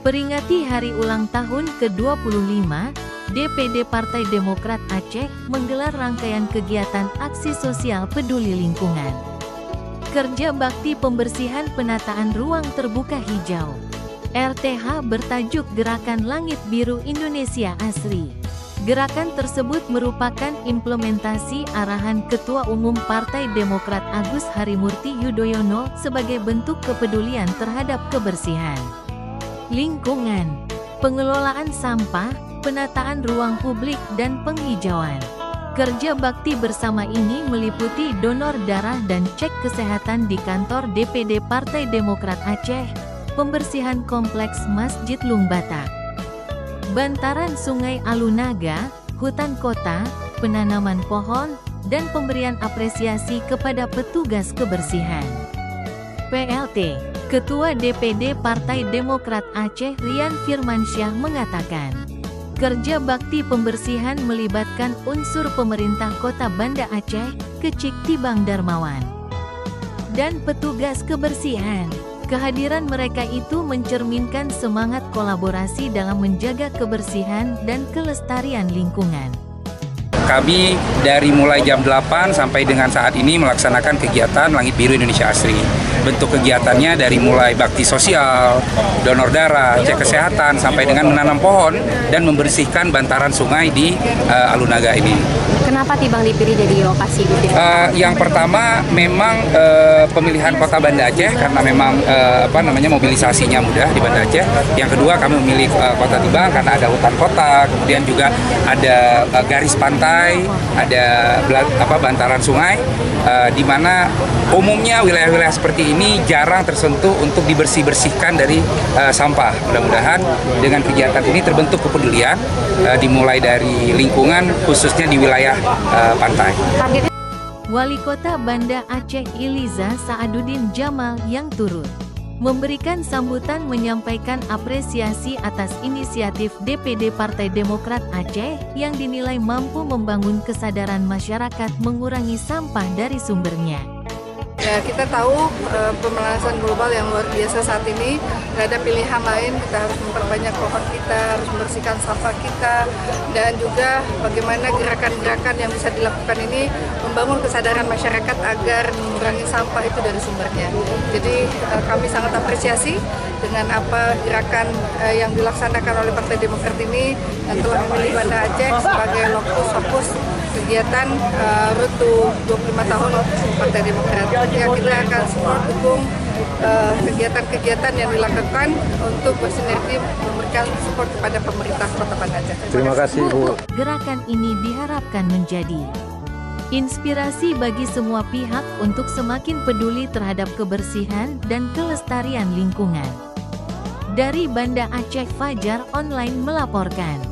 Peringati hari ulang tahun ke-25, DPD Partai Demokrat Aceh menggelar rangkaian kegiatan aksi sosial peduli lingkungan. Kerja bakti pembersihan penataan ruang terbuka hijau. RTH bertajuk Gerakan Langit Biru Indonesia Asri. Gerakan tersebut merupakan implementasi arahan Ketua Umum Partai Demokrat Agus Harimurti Yudhoyono sebagai bentuk kepedulian terhadap kebersihan lingkungan, pengelolaan sampah, penataan ruang publik dan penghijauan. Kerja bakti bersama ini meliputi donor darah dan cek kesehatan di kantor DPD Partai Demokrat Aceh, pembersihan kompleks Masjid Lungbata, bantaran Sungai Alunaga, hutan kota, penanaman pohon, dan pemberian apresiasi kepada petugas kebersihan. PLT, Ketua DPD Partai Demokrat Aceh Rian Firmansyah mengatakan, kerja bakti pembersihan melibatkan unsur pemerintah Kota Banda Aceh, Kecik Tibang Darmawan, dan petugas kebersihan. Kehadiran mereka itu mencerminkan semangat kolaborasi dalam menjaga kebersihan dan kelestarian lingkungan. Kami dari mulai jam 8 sampai dengan saat ini melaksanakan kegiatan Langit Biru Indonesia Asri. Bentuk kegiatannya dari mulai bakti sosial, donor darah, cek kesehatan, sampai dengan menanam pohon dan membersihkan bantaran sungai di Alunaga ini. Kenapa Tibang dipilih jadi lokasi? Yang pertama memang pemilihan Kota Banda Aceh karena memang mobilisasinya mudah di Banda Aceh. Yang kedua kami memilih Kota Tibang karena ada hutan kota, kemudian juga ada garis pantai, ada bantaran sungai, di mana umumnya wilayah-wilayah seperti ini jarang tersentuh untuk dibersihkan dari sampah. Mudah-mudahan dengan kegiatan ini terbentuk kepedulian dimulai dari lingkungan khususnya di wilayah pantai. Wali Kota Banda Aceh Iliza Saaduddin Jamal yang turut memberikan sambutan menyampaikan apresiasi atas inisiatif DPD Partai Demokrat Aceh yang dinilai mampu membangun kesadaran masyarakat mengurangi sampah dari sumbernya. Ya, kita tahu pemanasan global yang luar biasa saat ini, nggak ada pilihan lain, kita harus memperbanyak pohon kita, harus membersihkan sampah kita, dan juga bagaimana gerakan-gerakan yang bisa dilakukan ini membangun kesadaran masyarakat agar mengurangi sampah itu dari sumbernya. Jadi kami sangat apresiasi dengan apa gerakan yang dilaksanakan oleh Partai Demokrat ini yang telah memilih Banda Aceh sebagai lokus fokus kegiatan RUT 25 tahun Partai Demokrat. Ya, kita akan support dukung kegiatan-kegiatan yang dilakukan untuk bersinergi memberikan support kepada pemerintah Kota Banda Aceh. Terima kasih Bu. Gerakan ini diharapkan menjadi inspirasi bagi semua pihak untuk semakin peduli terhadap kebersihan dan kelestarian lingkungan. Dari Banda Aceh, Fajar Online melaporkan.